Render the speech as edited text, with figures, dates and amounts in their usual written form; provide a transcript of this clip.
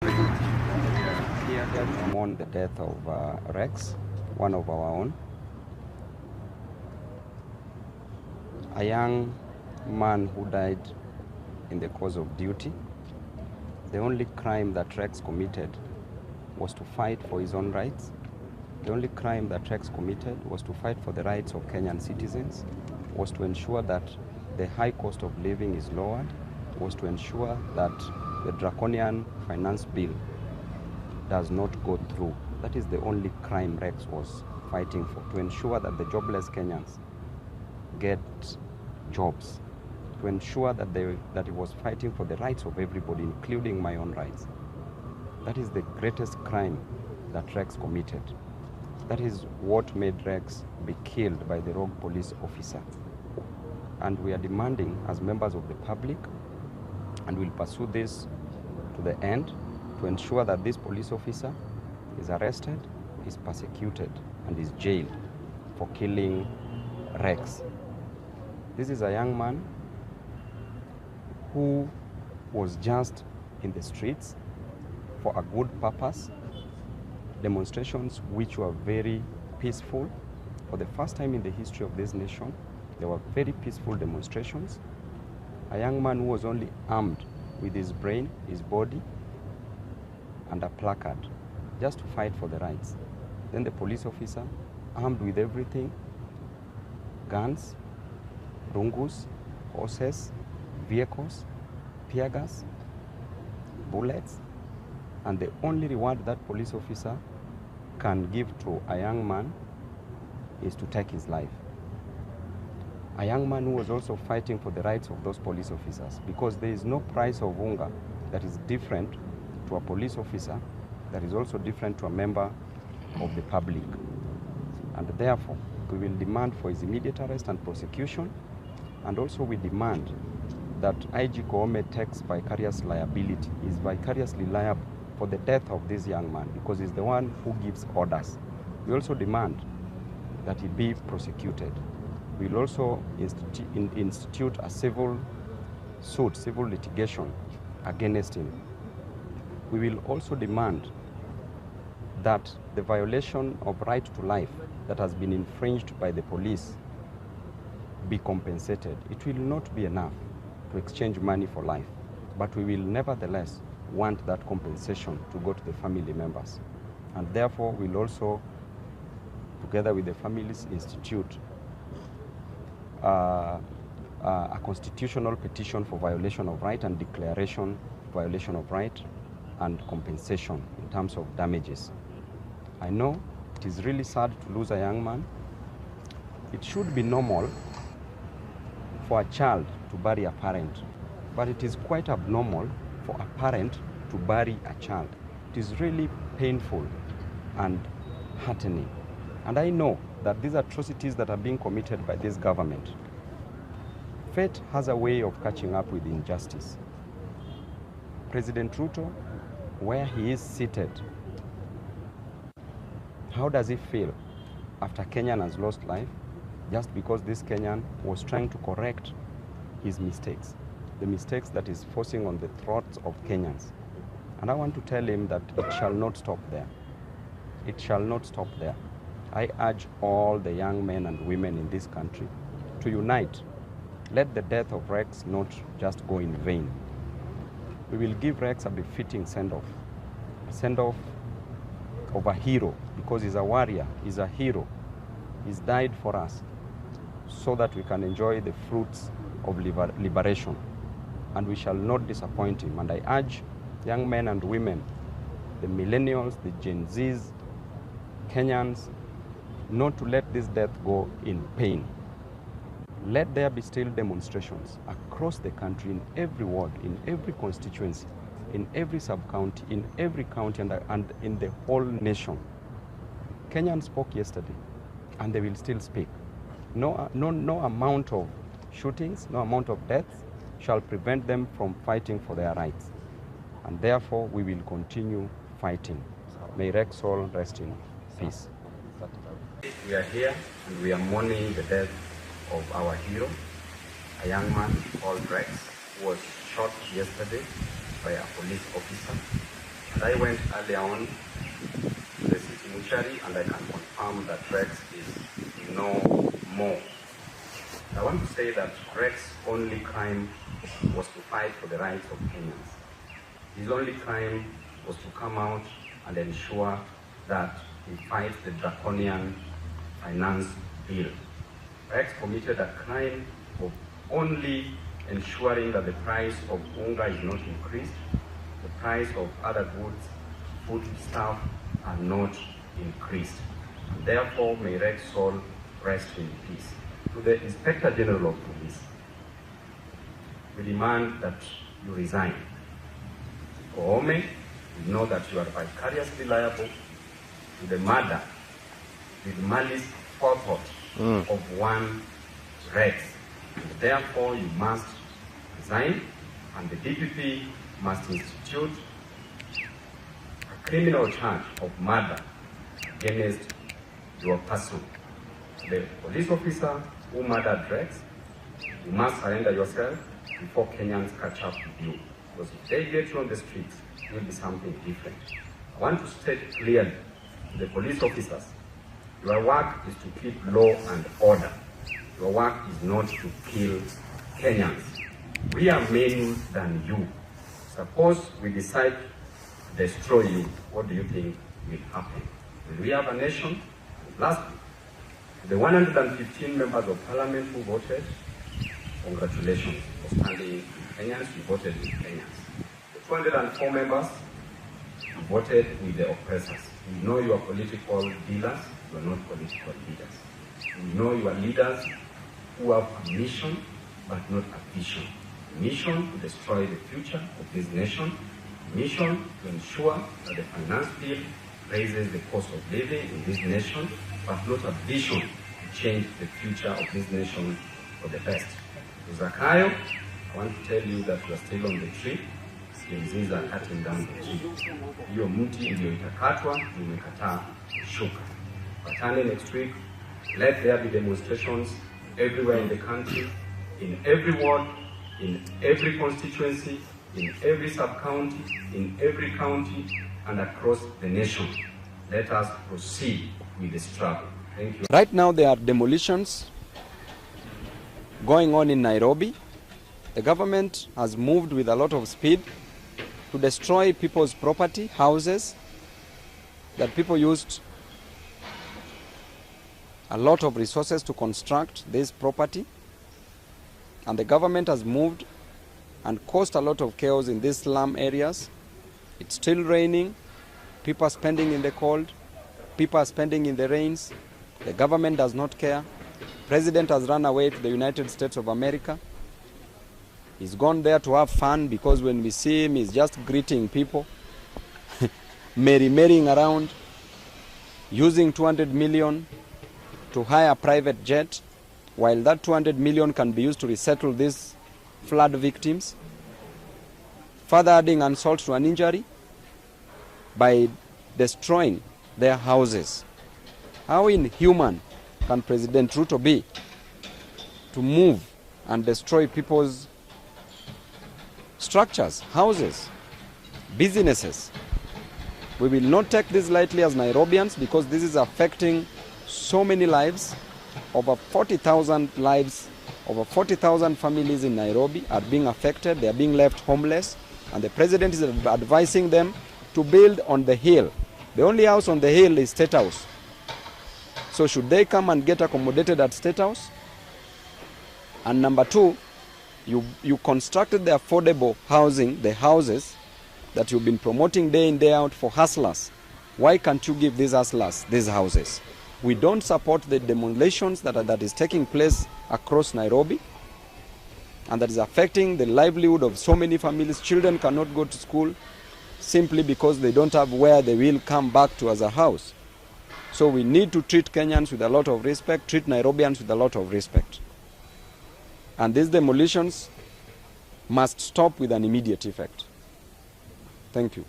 Here to mourn the death of Rex, one of our own. A young man who died in the course of duty. The only crime that Rex committed was to fight for his own rights. The only crime that Rex committed was to fight for the rights of Kenyan citizens, was to ensure that the high cost of living is lowered, was to ensure that the draconian finance bill does not go through. That is the only crime Rex was fighting for, to ensure that the jobless Kenyans get jobs, to ensure that he was fighting for the rights of everybody, including my own rights. That is the greatest crime that Rex committed. That is what made Rex be killed by the rogue police officer. And we are demanding, as members of the public, and we'll pursue this to the end, to ensure that this police officer is arrested, is persecuted, and is jailed for killing Rex. This is a young man who was just in the streets for a good purpose, demonstrations which were very peaceful. For the first time in the history of this nation, there were very peaceful demonstrations. A young man who was only armed with his brain, his body, and a placard, just to fight for the rights. Then the police officer, armed with everything, guns, rungus, horses, vehicles, tear gas, bullets, and the only reward that police officer can give to a young man is to take his life. A young man who was also fighting for the rights of those police officers, because there is no price of hunger that is different to a police officer, that is also different to a member of the public. And therefore, we will demand for his immediate arrest and prosecution, and also we demand that IG Koome takes vicarious liability, is vicariously liable for the death of this young man, because he's the one who gives orders. We also demand that he be prosecuted. We will also institute a civil suit, civil litigation against him. We will also demand that the violation of right to life that has been infringed by the police be compensated. It will not be enough to exchange money for life, but we will nevertheless want that compensation to go to the family members. And therefore, we'll also, together with the families, institute a constitutional petition for violation of right and declaration violation of right and compensation in terms of damages. I know it is really sad to lose a young man. It should be normal for a child to bury a parent, but it is quite abnormal for a parent to bury a child. It is really painful and heartening. And I know that these atrocities that are being committed by this government, fate has a way of catching up with injustice. President Ruto, where he is seated, how does he feel after Kenyan has lost life just because this Kenyan was trying to correct his mistakes, the mistakes that is forcing on the throats of Kenyans? And I want to tell him that it shall not stop there. It shall not stop there. I urge all the young men and women in this country to unite. Let the death of Rex not just go in vain. We will give Rex a befitting send-off, a send-off of a hero, because he's a warrior, he's a hero. He's died for us so that we can enjoy the fruits of liberation. And we shall not disappoint him. And I urge young men and women, the millennials, the Gen Zs, Kenyans, not to let this death go in pain. Let there be still demonstrations across the country, in every ward, in every constituency, in every sub-county, in every county, and in the whole nation. Kenyans spoke yesterday, and they will still speak. No amount of shootings, no amount of deaths shall prevent them from fighting for their rights. And therefore, we will continue fighting. May Rex soul rest in peace. We are here and we are mourning the death of our hero, a young man called Rex, who was shot yesterday by a police officer. And I went earlier on to the city mortuary, and I can confirm that Rex is no more. I want to say that Rex's only crime was to fight for the rights of Kenyans. His only crime was to come out and ensure that he fights the draconian finance bill. Rex committed a crime of only ensuring that the price of unga is not increased, the price of other goods, food stuff are not increased. And therefore, may Rex's soul rest in peace. To the Inspector General of Police, we demand that you resign. For Ome, we know that you are vicariously liable to the murder with malice forethought of one Rex. And therefore, you must resign, and the DPP must institute a criminal charge of murder against your person. The police officer who murdered Rex, you must surrender yourself before Kenyans catch up with you. Because if they get you on the streets, it will be something different. I want to state clearly to the police officers, your work is to keep law and order. Your work is not to kill Kenyans. We are many than you. Suppose we decide to destroy you, what do you think will happen? Will we have a nation? Lastly, the 115 members of parliament who voted, congratulations for standing with Kenyans. You voted with Kenyans. The 204 members voted with the oppressors. We know you are political dealers, you are not political leaders. We know you are leaders who have a mission, but not a vision. A mission to destroy the future of this nation. A mission to ensure that the finance bill raises the cost of living in this nation, but not a vision to change the future of this nation for the best. To Zakayo, I want to tell you that you are still on the tree. Mzizi are cutting down the tree. Hiyo mti ndio itakatwa, umekataa shuka. Patane next week, let there be demonstrations everywhere in the country, in every ward, in every constituency, in every sub-county, in every county, and across the nation. Let us proceed with the struggle. Thank you. Right now there are demolitions going on in Nairobi. The government has moved with a lot of speed to destroy people's property, houses that people used a lot of resources to construct this property. And the government has moved and caused a lot of chaos in these slum areas. It's still raining. People are spending in the cold. People are spending in the rains. The government does not care. President has run away to the United States of America. He's gone there to have fun, because when we see him, he's just greeting people, merrying around, using 200 million to hire a private jet, while that 200 million can be used to resettle these flood victims, further adding insult to an injury by destroying their houses. How inhuman can President Ruto be to move and destroy people's structures, houses, businesses? We will not take this lightly as Nairobians, because this is affecting so many lives. Over 40,000 lives, over 40,000 families in Nairobi are being affected. They are being left homeless, and the president is advising them to build on the hill. The only house on the hill is State House. So should they come and get accommodated at State House? And number two, you constructed the affordable housing, the houses that you've been promoting day in, day out for hustlers. Why can't you give these hustlers these houses? We don't support the demolitions that is taking place across Nairobi, and that is affecting the livelihood of so many families. Children cannot go to school simply because they don't have where they will come back to as a house. So we need to treat Kenyans with a lot of respect, treat Nairobians with a lot of respect. And these demolitions must stop with an immediate effect. Thank you.